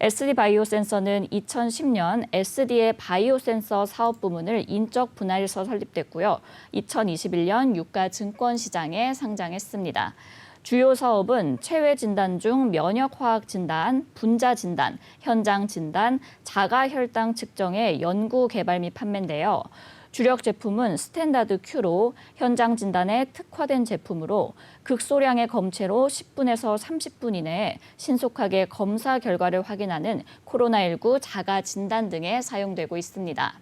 SD바이오센서는 2010년 SD의 바이오센서 사업 부문을 인적 분할해서 설립됐고요. 2021년 유가 증권시장에 상장했습니다. 주요 사업은 체외 진단 중 면역 화학 진단, 분자 진단, 현장 진단, 자가 혈당 측정의 연구 개발 및 판매인데요. 주력 제품은 스탠다드 Q로 현장 진단에 특화된 제품으로 극소량의 검체로 10분에서 30분 이내에 신속하게 검사 결과를 확인하는 코로나19 자가 진단 등에 사용되고 있습니다.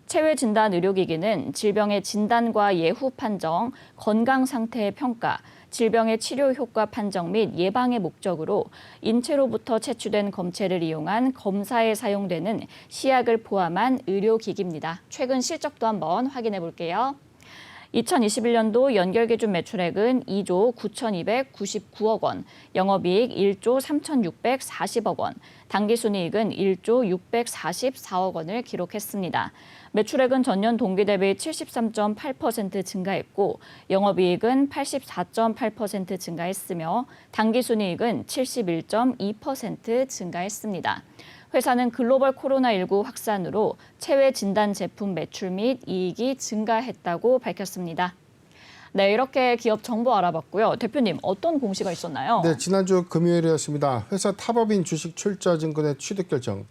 체외 진단 의료기기는 질병의 진단과 예후 판정, 건강 상태의 평가, 질병의 치료 효과 판정 및 예방의 목적으로 인체로부터 채취된 검체를 이용한 검사에 사용되는 시약을 포함한 의료기기입니다. 최근 실적도 한번 확인해 볼게요. 2021년도 연결기준 매출액은 2조 9,299억 원, 영업이익 1조 3,640억 원, 당기순이익은 1조 644억 원을 기록했습니다. 매출액은 전년 동기 대비 73.8% 증가했고 영업이익은 84.8% 증가했으며 당기순이익은 71.2% 증가했습니다. 회사는 글로벌 코로나19 확산으로 체외 진단 제품 매출 및 이익이 증가했다고 밝혔습니다. 네, 이렇게 기업 정보 알아봤고요. 대표님, 어떤 공시가 있었나요? 네, 지난주 금요일이었습니다. 회사 타법인 주식 출자증권의 취득 결정,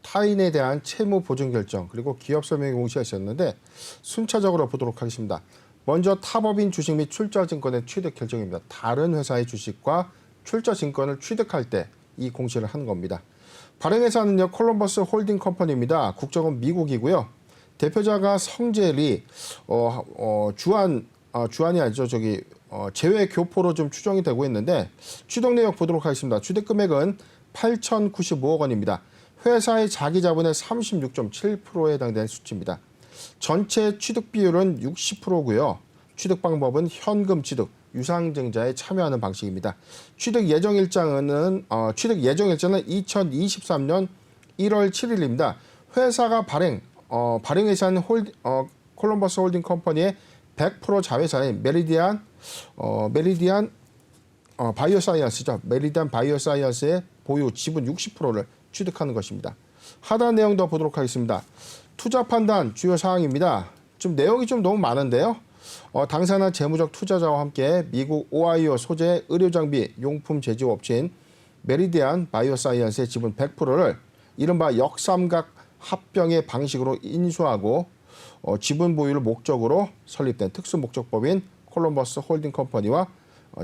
타인에 대한 채무 보증 결정, 그리고 기업 설명회 공시가 있었는데 순차적으로 보도록 하겠습니다. 먼저 타법인 주식 및 출자증권의 취득 결정입니다. 다른 회사의 주식과 출자증권을 취득할 때 이 공시를 하는 겁니다. 발행회사는요, 콜럼버스 홀딩 컴퍼니입니다. 국적은 미국이고요. 대표자가 성재리, 주한이 아니죠. 제외 교포로 좀 추정이 되고 있는데 취득 내역 보도록 하겠습니다. 취득 금액은 8,095억 원입니다. 회사의 자기 자본의 36.7%에 해당되는 수치입니다. 전체 취득 비율은 60%고요. 취득 방법은 현금 취득, 유상증자에 참여하는 방식입니다. 취득 예정 일자는 2023년 1월 7일입니다. 회사가 발행회사는 콜럼버스 홀딩 컴퍼니의 100% 자회사인 메리디안 바이오사이언스죠. 메리디안 바이오사이언스의 보유 지분 60%를 취득하는 것입니다. 하단 내용 더 보도록 하겠습니다. 투자 판단 주요 사항입니다. 좀 내용이 좀 너무 많은데요. 당사는 재무적 투자자와 함께 미국 오하이오 소재 의료장비 용품 제조업 업체인 메리디안 바이오사이언스의 지분 100%를 이른바 역삼각 합병의 방식으로 인수하고 지분 보유를 목적으로 설립된 특수목적법인 콜럼버스 홀딩 컴퍼니와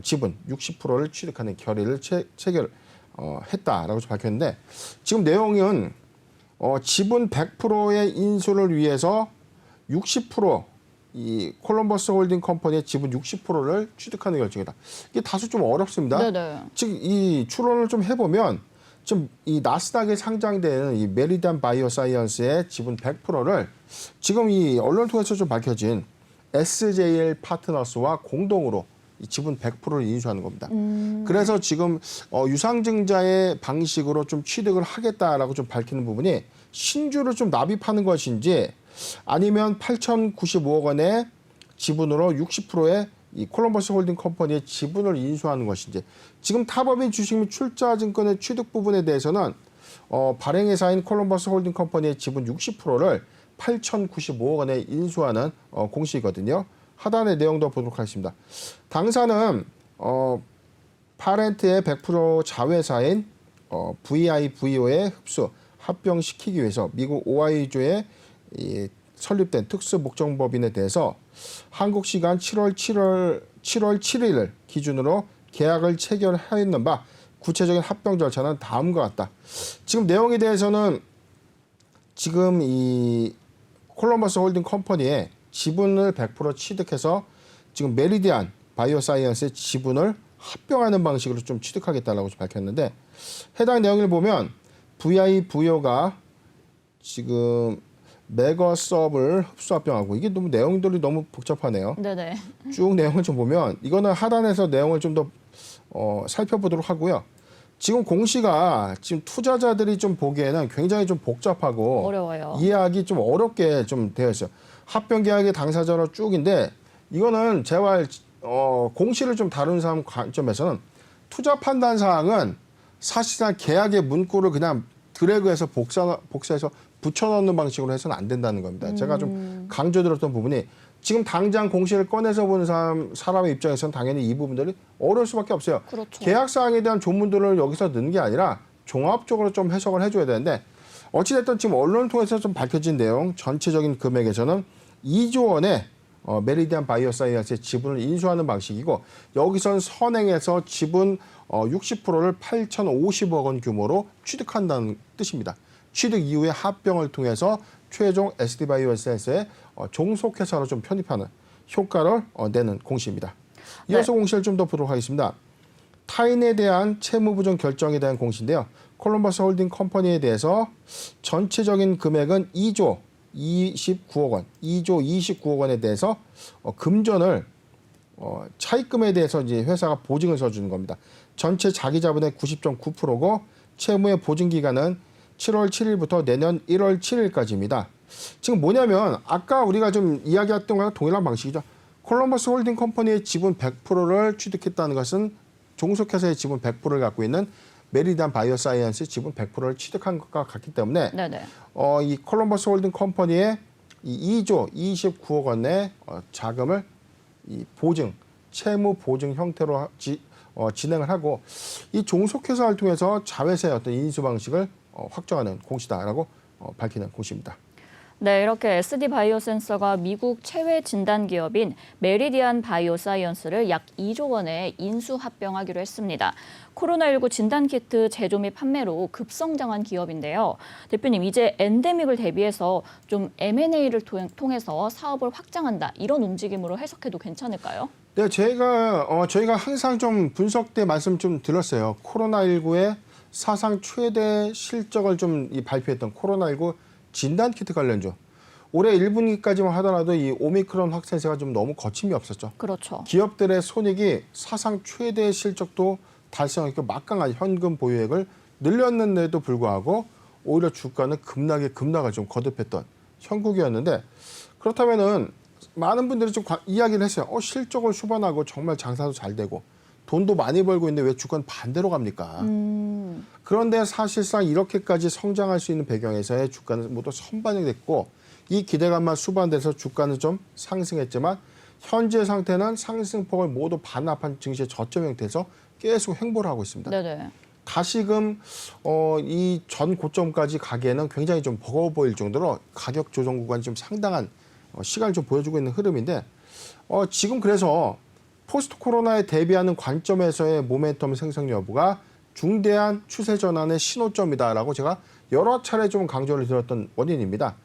지분 60%를 취득하는 결의를 체결했다라고 밝혔는데 지금 내용은 지분 100%의 인수를 위해서 60% 이 콜럼버스 홀딩 컴퍼니의 지분 60%를 취득하는 결정이다. 이게 다소 좀 어렵습니다. 네네. 즉 이 추론을 좀 해보면 좀 이 나스닥에 상장되는 이 메리디안 바이오사이언스의 지분 100%를 지금 이 언론을 통해서 좀 밝혀진 SJL 파트너스와 공동으로 이 지분 100%를 인수하는 겁니다. 그래서 지금 유상증자의 방식으로 좀 취득을 하겠다라고 좀 밝히는 부분이 신주를 좀 납입하는 것인지 아니면 8,095억 원의 지분으로 60%의 이 콜럼버스 홀딩 컴퍼니의 지분을 인수하는 것인지 지금 타법인 주식 및 출자증권의 취득 부분에 대해서는 발행회사인 콜럼버스 홀딩 컴퍼니의 지분 60%를 8,095억 원에 인수하는 공시거든요. 하단의 내용도 보도록 하겠습니다. 당사는 파렌트의 100% 자회사인 VIVO의 흡수 합병시키기 위해서 미국 오하이오주에 설립된 특수목적법인에 대해서 한국 시간 7월 7일을 기준으로 계약을 체결하였는 바 구체적인 합병 절차는 다음과 같다. 지금 내용에 대해서는 지금 이 콜럼버스 홀딩 컴퍼니의 지분을 100% 취득해서 지금 메리디안 바이오사이언스의 지분을 합병하는 방식으로 좀 취득하겠다라고 밝혔는데 해당 내용을 보면 VIVO가 지금 메거섭을 흡수 합병하고 이게 너무 내용들이 너무 복잡하네요. 네네. 쭉 내용을 좀 보면 이거는 하단에서 내용을 좀 더 살펴보도록 하고요. 지금 공시가 지금 투자자들이 좀 보기에는 굉장히 좀 복잡하고 어려워요. 이해하기 좀 어렵게 좀 되어 있어요. 합병 계약의 당사자로 쭉인데 이거는 재활 공시를 좀 다루는 사람 관점에서는 투자 판단 사항은 사실상 계약의 문구를 그냥 드래그해서 복사해서 붙여넣는 방식으로 해서는 안 된다는 겁니다. 제가 좀 강조드렸던 부분이 지금 당장 공시를 꺼내서 보는 사람의 입장에서는 당연히 이 부분들이 어려울 수밖에 없어요. 그렇죠. 계약 사항에 대한 조문들을 여기서 넣는 게 아니라 종합적으로 좀 해석을 해줘야 되는데 어찌됐든 지금 언론을 통해서 좀 밝혀진 내용 전체적인 금액에서는 2조 원의 메리디안 바이오사이언스의 지분을 인수하는 방식이고 여기선 선행해서 지분 60%를 8,050억 원 규모로 취득한다는 뜻입니다. 취득 이후에 합병을 통해서 최종 SD바이오센스의 종속회사로 좀 편입하는 효과를 내는 공시입니다. 이어서 네. 공시를 좀 더 보도록 하겠습니다. 타인에 대한 채무부정 결정에 대한 공시인데요. 콜럼버스 홀딩 컴퍼니에 대해서 전체적인 금액은 2조 29억 원, 2조 29억 원에 대해서 금전을 차입금에 대해서 이제 회사가 보증을 서주는 겁니다. 전체 자기 자본의 90.9%고 채무의 보증 기간은 7월 7일부터 내년 1월 7일까지입니다. 지금 뭐냐면 아까 우리가 좀 이야기했던 거랑 동일한 방식이죠. 콜럼버스 홀딩 컴퍼니의 지분 100%를 취득했다는 것은 종속회사의 지분 100%를 갖고 있는 메리디안 바이오사이언스 지분 100%를 취득한 것과 같기 때문에 네네. 이 콜럼버스 홀딩 컴퍼니의 이 2조 29억 원의 자금을 이 보증, 채무 보증 형태로 진행을 하고 이 종속회사를 통해서 자회사의 어떤 인수 방식을 확정하는 공시다라고 밝히는 공시입니다. 네, 이렇게 SD 바이오센서가 미국 체외 진단 기업인 메리디안 바이오사이언스를 약 2조 원에 인수 합병하기로 했습니다. 코로나19 진단 키트 제조 및 판매로 급성장한 기업인데요. 대표님, 이제 엔데믹을 대비해서 좀 M&A를 통해서 사업을 확장한다 이런 움직임으로 해석해도 괜찮을까요? 네, 저희가 항상 좀 분석 때 말씀 좀 드렸어요. 코로나19의 사상 최대 실적을 좀 발표했던 코로나19 진단키트 관련주. 올해 1분기까지만 하더라도 이 오미크론 확산세가 좀 너무 거침이 없었죠. 그렇죠. 기업들의 손익이 사상 최대 실적도 달성했고 막강한 현금 보유액을 늘렸는데도 불구하고 오히려 주가는 급락을 좀 거듭했던 형국이었는데 그렇다면은 많은 분들이 좀 이야기를 했어요. 실적을 수반하고 정말 장사도 잘 되고 돈도 많이 벌고 있는데 왜 주가는 반대로 갑니까? 그런데 사실상 이렇게까지 성장할 수 있는 배경에서의 주가는 모두 선반영됐고 이 기대감만 수반돼서 주가는 좀 상승했지만 현재 상태는 상승폭을 모두 반납한 증시의 저점 형태에서 계속 횡보를 하고 있습니다. 네네. 다시금 이 전 고점까지 가기에는 굉장히 좀 버거워 보일 정도로 가격 조정 구간이 좀 상당한 시간을 좀 보여주고 있는 흐름인데 지금 그래서 포스트 코로나에 대비하는 관점에서의 모멘텀 생성 여부가 중대한 추세 전환의 신호점이다라고 제가 여러 차례 좀 강조를 드렸던 원인입니다.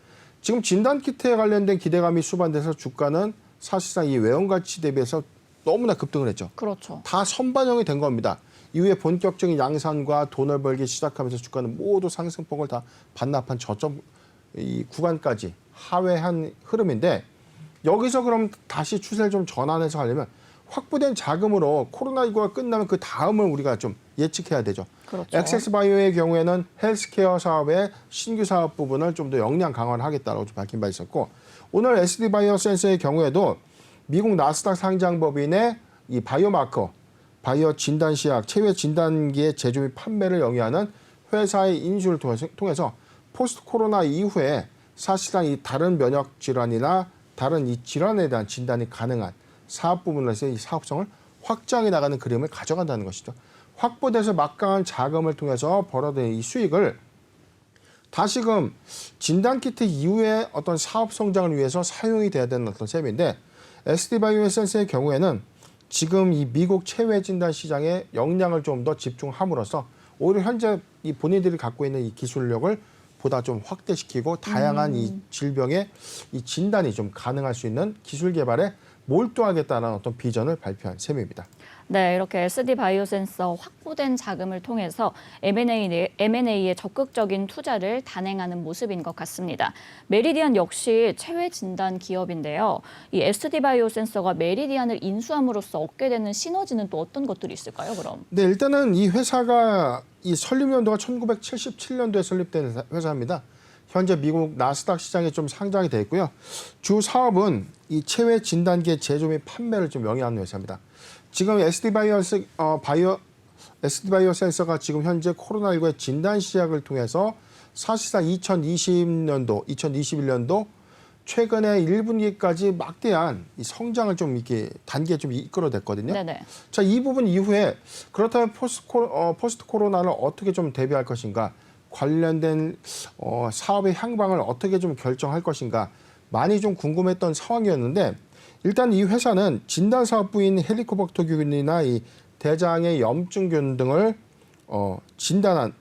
지금 진단키트에 관련된 기대감이 수반돼서 주가는 사실상 이 외형 가치 대비해서 너무나 급등을 했죠. 그렇죠. 다 선반영이 된 겁니다. 이후에 본격적인 양산과 돈을 벌기 시작하면서 주가는 모두 상승폭을 다 반납한 저점 이 구간까지 하회한 흐름인데 여기서 그럼 다시 추세를 좀 전환해서 하려면 확보된 자금으로 코로나19가 끝나면 그 다음을 우리가 좀 예측해야 되죠. 그렇죠. 엑세스바이오의 경우에는 헬스케어 사업의 신규 사업 부분을 좀 더 역량 강화를 하겠다고 밝힌 바 있었고 오늘 SD바이오센스의 경우에도 미국 나스닥 상장법인의 이 바이오마커, 바이오 진단시약, 체외 진단기의 제조 및 판매를 영위하는 회사의 인수를 통해서 포스트 코로나 이후에 사실상 이 다른 면역 질환이나 다른 이 질환에 대한 진단이 가능한 사업 부분에서 이 사업성을 확장해 나가는 그림을 가져간다는 것이죠. 확보돼서 막강한 자금을 통해서 벌어들인 이 수익을 다시금 진단키트 이후에 어떤 사업 성장을 위해서 사용이 돼야 되는 어떤 셈인데 SD바이오센스의 경우에는 지금 이 미국 체외 진단 시장에 역량을 좀 더 집중함으로써 오히려 현재 이 본인들이 갖고 있는 이 기술력을 보다 좀 확대시키고 다양한 이 질병의 이 진단이 좀 가능할 수 있는 기술 개발에 몰두하겠다는 어떤 비전을 발표한 셈입니다. 네, 이렇게 SD 바이오센서 확보된 자금을 통해서 M&A에 적극적인 투자를 단행하는 모습인 것 같습니다. 메리디안 역시 체외 진단 기업인데요. 이 SD 바이오센서가 메리디안을 인수함으로써 얻게 되는 시너지는 또 어떤 것들이 있을까요, 그럼? 네, 일단은 이 회사가 이 설립 연도가 1977년도에 설립된 회사입니다. 현재 미국 나스닥 시장에 좀 상장이 돼 있고요. 주 사업은 이 체외 진단기의 제조 및 판매를 좀 영위하는 회사입니다. 지금 SD 바이오 SD바이오센서가 지금 현재 코로나19의 진단 시약을 통해서 사실상 2021년도 최근에 1분기까지 막대한 이 성장을 좀 이렇게 단계에 좀 이끌어냈거든요. 네네. 자, 이 부분 이후에 그렇다면 포스트 코로나를 어떻게 좀 대비할 것인가, 관련된 사업의 향방을 어떻게 좀 결정할 것인가 많이 좀 궁금했던 상황이었는데, 일단 이 회사는 진단 사업부인 헬리코박터균이나 이 대장의 염증균 등을 진단할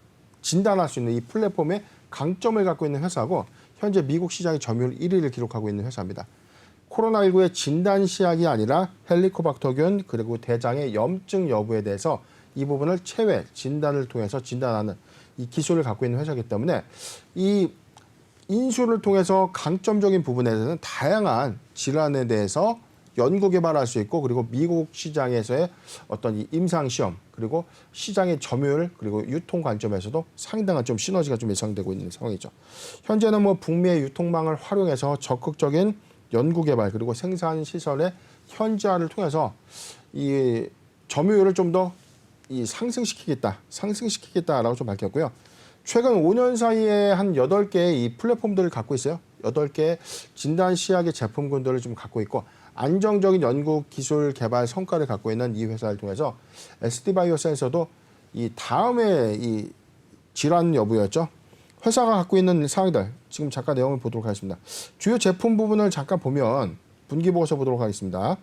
수 있는 이 플랫폼의 강점을 갖고 있는 회사고, 현재 미국 시장의 점유율 1위를 기록하고 있는 회사입니다. 코로나19의 진단 시약이 아니라 헬리코박터균 그리고 대장의 염증 여부에 대해서 이 부분을 체외 진단을 통해서 진단하는 이 기술을 갖고 있는 회사이기 때문에 이 인수를 통해서 강점적인 부분에 대해서는 다양한 질환에 대해서 연구 개발할 수 있고, 그리고 미국 시장에서의 어떤 이 임상 시험, 그리고 시장의 점유율, 그리고 유통 관점에서도 상당한 좀 시너지가 좀 예상되고 있는 상황이죠. 현재는 뭐 북미의 유통망을 활용해서 적극적인 연구 개발 그리고 생산 시설의 현지화를 통해서 이 점유율을 좀 더 상승시키겠다라고 좀 밝혔고요. 최근 5년 사이에 한 8개의 이 플랫폼들을 갖고 있어요. 8개의 진단 시약의 제품군들을 좀 갖고 있고, 안정적인 연구 기술 개발 성과를 갖고 있는 이 회사를 통해서 SD바이오센서도 이 다음에 이 질환 여부였죠. 회사가 갖고 있는 사항들 지금 잠깐 내용을 보도록 하겠습니다. 주요 제품 부분을 잠깐 보면 분기 보고서 보도록 하겠습니다.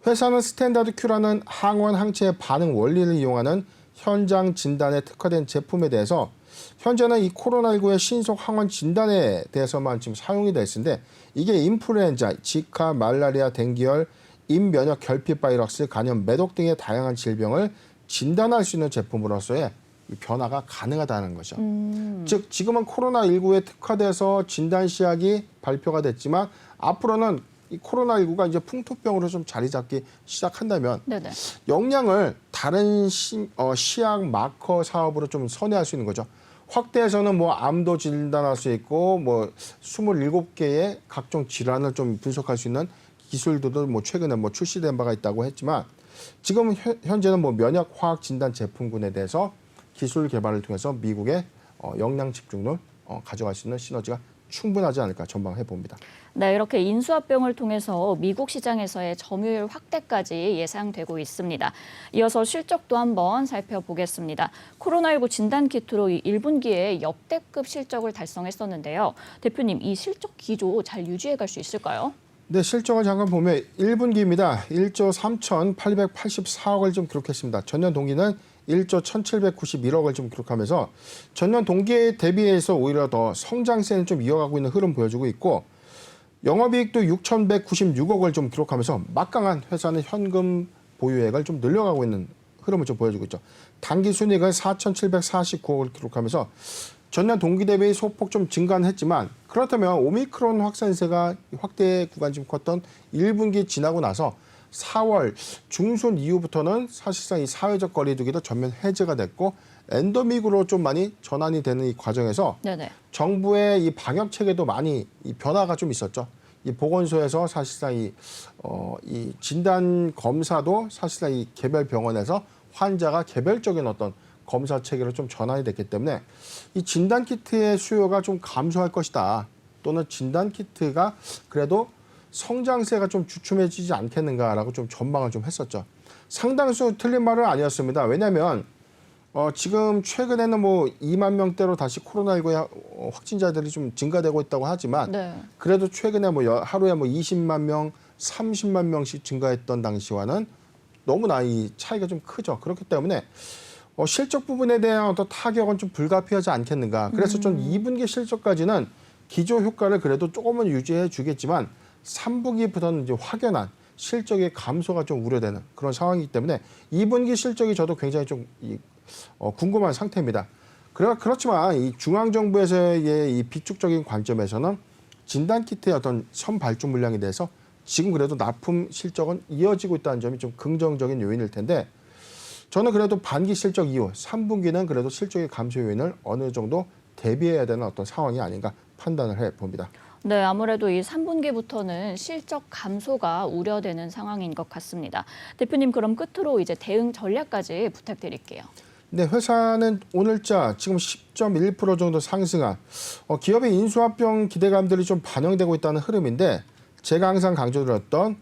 회사는 스탠다드 Q라는 항원 항체의 반응 원리를 이용하는 현장 진단에 특화된 제품에 대해서 현재는 이 코로나19의 신속 항원 진단에 대해서만 지금 사용이 됐는데, 이게 인플루엔자, 지카, 말라리아, 댕기열, 인면역 결핍 바이러스, 간염, 매독 등의 다양한 질병을 진단할 수 있는 제품으로서의 이 변화가 가능하다는 거죠. 즉 지금은 코로나19에 특화돼서 진단 시약이 발표가 됐지만, 앞으로는 이 코로나19가 이제 풍토병으로 좀 자리 잡기 시작한다면 네네. 역량을 다른 시약 마커 사업으로 좀 선회할 수 있는 거죠. 확대해서는 뭐 암도 진단할 수 있고, 뭐 27개의 각종 질환을 좀 분석할 수 있는 기술들도 뭐 최근에 뭐 출시된 바가 있다고 했지만, 지금 현재는 뭐 면역 화학 진단 제품군에 대해서 기술 개발을 통해서 미국의 역량 집중을 가져갈 수 있는 시너지가 충분하지 않을까 전망해 봅니다. 네, 이렇게 인수합병을 통해서 미국 시장에서의 점유율 확대까지 예상되고 있습니다. 이어서 실적도 한번 살펴보겠습니다. 코로나19 진단키트로 1분기에 역대급 실적을 달성했었는데요. 대표님, 이 실적 기조 잘 유지해 갈 수 있을까요? 네, 실적을 잠깐 보면 1분기입니다. 1조 3,884억을 좀 기록했습니다. 전년 동기는 1조 1,791억을 좀 기록하면서 전년 동기에 대비해서 오히려 더 성장세는 좀 이어가고 있는 흐름 보여주고 있고, 영업이익도 6,196억을 좀 기록하면서 막강한 회사는 현금 보유액을 좀 늘려가고 있는 흐름을 좀 보여주고 있죠. 당기순이익은 4,749억을 기록하면서 전년 동기 대비 소폭 좀 증가는 했지만, 그렇다면 오미크론 확산세가 확대 구간이 좀 컸던 1분기 지나고 나서 4월 중순 이후부터는 사실상 이 사회적 거리두기도 전면 해제가 됐고, 엔데믹으로 좀 많이 전환이 되는 이 과정에서 네네. 정부의 이 방역 체계도 많이 이 변화가 좀 있었죠. 이 보건소에서 사실상 이 진단 검사도 사실상 이 개별 병원에서 환자가 개별적인 어떤 검사 체계로 좀 전환이 됐기 때문에 이 진단 키트의 수요가 좀 감소할 것이다. 또는 진단 키트가 그래도 성장세가 좀 주춤해지지 않겠는가라고 좀 전망을 좀 했었죠. 상당수 틀린 말은 아니었습니다. 왜냐하면 지금 최근에는 뭐 2만 명대로 다시 코로나19의 확진자들이 좀 증가되고 있다고 하지만, 네. 그래도 최근에 뭐 하루에 뭐 20만 명, 30만 명씩 증가했던 당시와는 너무나 이 차이가 좀 크죠. 그렇기 때문에 실적 부분에 대한 어떤 타격은 좀 불가피하지 않겠는가. 그래서 좀 2분기 실적까지는 기조 효과를 그래도 조금은 유지해 주겠지만, 3분기부터는 이제 확연한 실적의 감소가 좀 우려되는 그런 상황이기 때문에 2분기 실적이 저도 굉장히 좀 궁금한 상태입니다. 그렇지만 이 중앙정부에서의 이 비축적인 관점에서는 진단키트의 어떤 선발주 물량에 대해서 지금 그래도 납품 실적은 이어지고 있다는 점이 좀 긍정적인 요인일 텐데, 저는 그래도 반기 실적 이후 3분기는 그래도 실적의 감소 요인을 어느 정도 대비해야 되는 어떤 상황이 아닌가 판단을 해 봅니다. 네, 아무래도 이 3분기부터는 실적 감소가 우려되는 상황인 것 같습니다. 대표님, 그럼 끝으로 이제 대응 전략까지 부탁드릴게요. 네, 회사는 오늘자 지금 10.1% 정도 상승한 기업의 인수합병 기대감들이 좀 반영되고 있다는 흐름인데 제가 항상 강조드렸던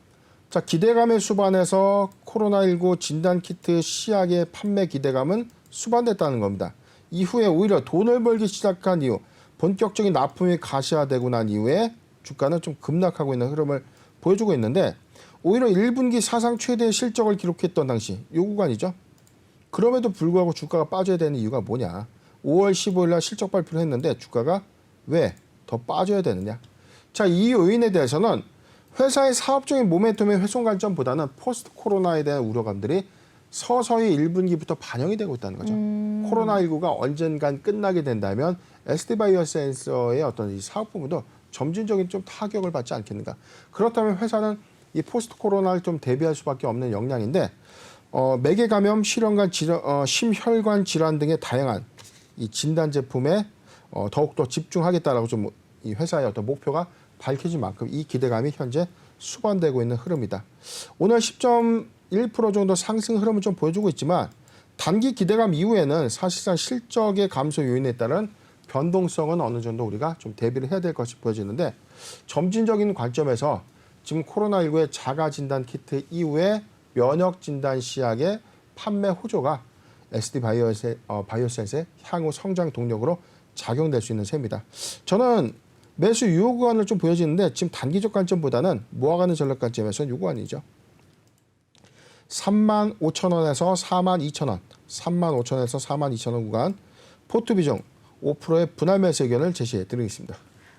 기대감의 수반에서 코로나19 진단키트 시약의 판매 기대감은 수반됐다는 겁니다. 이후에 오히려 돈을 벌기 시작한 이후 본격적인 납품이 가시화되고 난 이후에 주가는 좀 급락하고 있는 흐름을 보여주고 있는데 오히려 1분기 사상 최대의 실적을 기록했던 당시 이 구간이죠. 그럼에도 불구하고 주가가 빠져야 되는 이유가 뭐냐. 5월 15일 날 실적 발표를 했는데 주가가 왜 더 빠져야 되느냐. 자, 이 요인에 대해서는 회사의 사업적인 모멘텀의 훼손 관점보다는 포스트 코로나에 대한 우려감들이 서서히 1분기부터 반영이 되고 있다는 거죠. 코로나19가 언젠간 끝나게 된다면 SD바이오센서의 어떤 이 사업 부분도 점진적인 좀 타격을 받지 않겠는가. 그렇다면 회사는 이 포스트 코로나를 좀 대비할 수밖에 없는 역량인데 매개 감염, 심혈관 질환 등의 다양한 이 진단 제품에 더욱더 집중하겠다라고 좀 이 회사의 어떤 목표가 밝혀진 만큼 이 기대감이 현재 수반되고 있는 흐름이다. 오늘 10.1% 정도 상승 흐름을 좀 보여주고 있지만 단기 기대감 이후에는 사실상 실적의 감소 요인에 따른 변동성은 어느 정도 우리가 좀 대비를 해야 될 것이 보여지는데 점진적인 관점에서 지금 코로나19의 자가 진단 키트 이후에 면역 진단 시약의 판매 호조가 SD 바이오센스의 향후 성장 동력으로 작용될 수 있는 셈입니다. 저는 매수 유효 구간을 좀 보여지는데 지금 단기적 관점보다는 모아가는 전략 관점에서는 이 구간이죠. 35,000원에서 42,000원, 35,000원에서 42,000원 구간 포트 비중 5%의 분할 매수 의견을 제시해 드리겠습니다.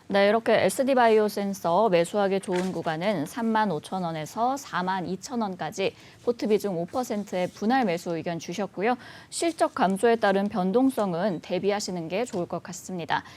네, 이렇게 SD바이오센서 매수하기 좋은 구간은 35,000원에서 42,000원까지 포트 비중 5%의 분할 매수 의견 주셨고요. 실적 감소에 따른 변동성은 대비하시는 게 좋을 것 같습니다.